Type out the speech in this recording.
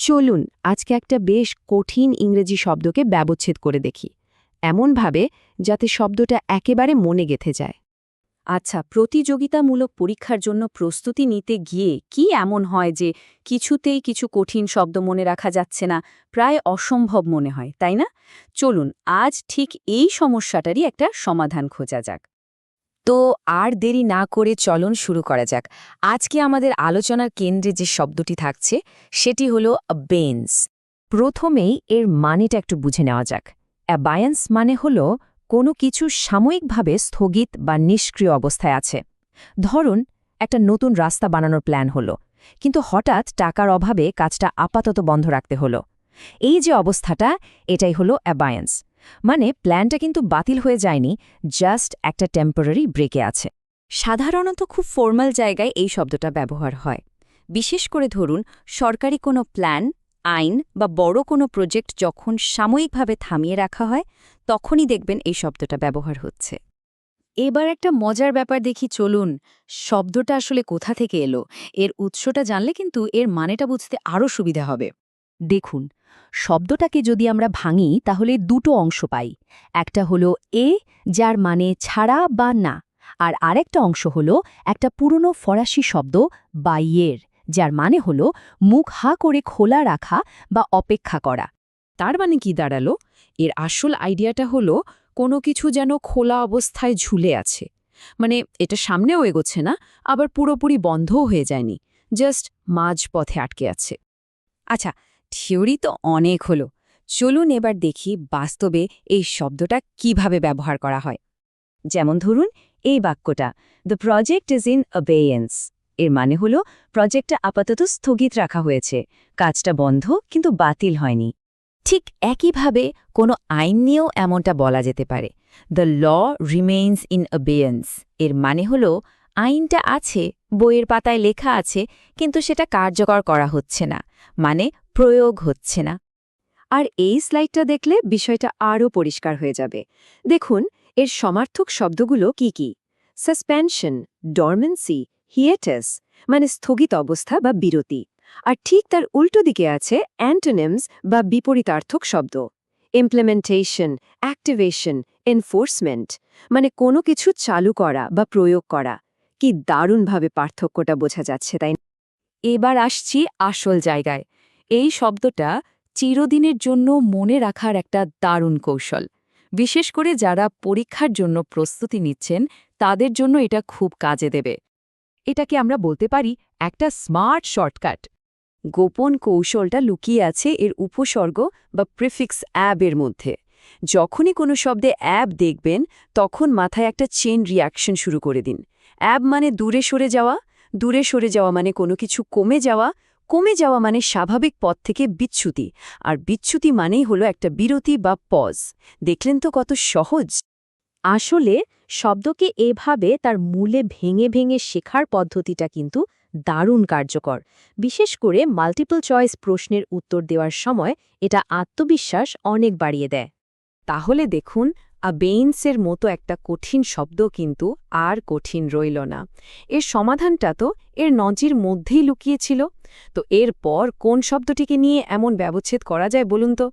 চলুন আজকে একটা বেশ কঠিন ইংরেজি শব্দকে ব্যবচ্ছেদ করে দেখি এমনভাবে যাতে শব্দটা একেবারে মনে গেঁথে যায়। আচ্ছা, প্রতিযোগিতামূলক পরীক্ষার জন্য প্রস্তুতি নিতে গিয়ে কি এমন হয় যে কিছুতেই কিছু কঠিন শব্দ মনে রাখা যাচ্ছে না, প্রায় অসম্ভব মনে হয়, তাই না? চলুন আজ ঠিক এই সমস্যাটারই একটা সমাধান খোঁজা যাক। তো আর দেরি না করে চলন শুরু করা যাক। আজকে আমাদের আলোচনার কেন্দ্রে যে শব্দটি থাকছে সেটি হলো অ্যাবেন্স। প্রথমেই এর মানেটা একটু বুঝে নেওয়া যাক। অ্যাবায়েন্স মানে হলো কোনো কিছু সাময়িকভাবে স্থগিত বা নিষ্ক্রিয় অবস্থায় আছে। ধরুন একটা নতুন রাস্তা বানানোর প্ল্যান হলো, কিন্তু হঠাৎ টাকার অভাবে কাজটা আপাতত বন্ধ রাখতে হলো। এই যে অবস্থাটা, এটাই হলো অ্যাবায়েন্স। মানে প্ল্যানটা কিন্তু বাতিল হয়ে যায়নি, জাস্ট একটা টেম্পোরারি ব্রেকে আছে। সাধারণত খুব ফর্মাল জায়গায় এই শব্দটা ব্যবহার হয়। বিশেষ করে ধরুন সরকারি কোনো প্ল্যান, আইন বা বড় কোনো প্রজেক্ট যখন সাময়িকভাবে থামিয়ে রাখা হয়, তখনই দেখবেন এই শব্দটা ব্যবহার হচ্ছে। এবার একটা মজার ব্যাপার দেখি, চলুন। শব্দটা আসলে কোথা থেকে এলো, এর উৎসটা জানলে কিন্তু এর মানেটা বুঝতে আরও সুবিধা হবে। দেখুন, শব্দটাকে যদি আমরা ভাঙি তাহলে দুটো অংশ পাই। একটা হলো এ, যার মানে ছাড়া বা না, আর আরেকটা অংশ হলো একটা পুরনো ফরাসি শব্দ বাইয়ের, যার মানে হলো মুখ হা করে খোলা রাখা বা অপেক্ষা করা। তার মানে কি দাঁড়ালো? এর আসল আইডিয়াটা হলো কোনো কিছু যেন খোলা অবস্থায় ঝুলে আছে। মানে এটা সামনেও এগোচ্ছে না, আবার পুরোপুরি বন্ধও হয়ে যায়নি, জাস্ট মাঝপথে আটকে আছে। আচ্ছা, থিওরি তো অনেক হলো। চলুন এবার দেখি বাস্তবে এই শব্দটা কিভাবে ব্যবহার করা হয়। যেমন ধরুন এই বাক্যটা, দ্য প্রজেক্ট ইজ ইন অ্যাবেয়েন্স। এর মানে হলো প্রজেক্টটা আপাতত স্থগিত রাখা হয়েছে, কাজটা বন্ধ কিন্তু বাতিল হয়নি। ঠিক একইভাবে কোনো আইন নিয়েও এমনটা বলা যেতে পারে, দ্য ল রিমেইনস ইন অ্যাবেয়েন্স। এর মানে হলো আইনটা আছে, বইয়ের পাতায় লেখা আছে, কিন্তু সেটা কার্যকর করা হচ্ছে না, মানে প্রয়োগ হচ্ছে না। আর এই স্লাইডটা দেখলে বিষয়টা আরও পরিষ্কার হয়ে যাবে। দেখুন এর সমার্থক শব্দগুলো কি কি। সাসপেনশন, ডরমেন্সি, হিয়েটাস মানে স্থগিত অবস্থা বা বিরতি। আর ঠিক তার উল্টো দিকে আছে অ্যান্টোনিমস বা বিপরীতার্থক শব্দ। ইমপ্লিমেন্টেশন, অ্যাক্টিভেশন, এনফোর্সমেন্ট মানে কোনো কিছু চালু করা বা প্রয়োগ করা। কি দারুণভাবে পার্থক্যটা বোঝা যাচ্ছে, তাই না? এবার আসছি আসল জায়গায়। এই শব্দটা চিরদিনের জন্য মনে রাখার একটা দারুণ কৌশল। বিশেষ করে যারা পরীক্ষার জন্য প্রস্তুতি নিচ্ছেন, তাদের জন্য এটা খুব কাজে দেবে। এটাকে আমরা বলতে পারি একটা স্মার্ট শর্টকাট। গোপন কৌশলটা লুকিয়ে আছে এর উপসর্গ বা প্রিফিক্স অ্যাবের মধ্যে। যখনই কোনো শব্দে অ্যাব দেখবেন, তখন মাথায় একটা চেইন রিয়াকশন শুরু করে দিন। অ্যাব মানে দূরে সরে যাওয়া, দূরে সরে যাওয়া মানে কোনো কিছু কমে যাওয়া, কমে যাওয়া মানে স্বাভাবিক পথ থেকে বিচ্যুতি, আর বিচ্যুতি মানেই হলো একটা বিরতি বা পজ। দেখলেন তো কত সহজ? আসলে শব্দকে এভাবে তার মূলে ভেঙে ভেঙে শেখার পদ্ধতিটা কিন্তু দারুণ কার্যকর। বিশেষ করে মাল্টিপল চয়েস প্রশ্নের উত্তর দেওয়ার সময় এটা আত্মবিশ্বাস অনেক বাড়িয়ে দেয়। তাহলে দেখুন, অ্যাবেইন্সের মতো একটা কঠিন শব্দ কিন্তু আর কঠিন রইল না। এর সমাধানটা তো এর নজির মধ্যেই লুকিয়েছিল। তো এরপর কোন শব্দটিকে নিয়ে এমন ব্যবচ্ছেদ করা যায় বলুন তো?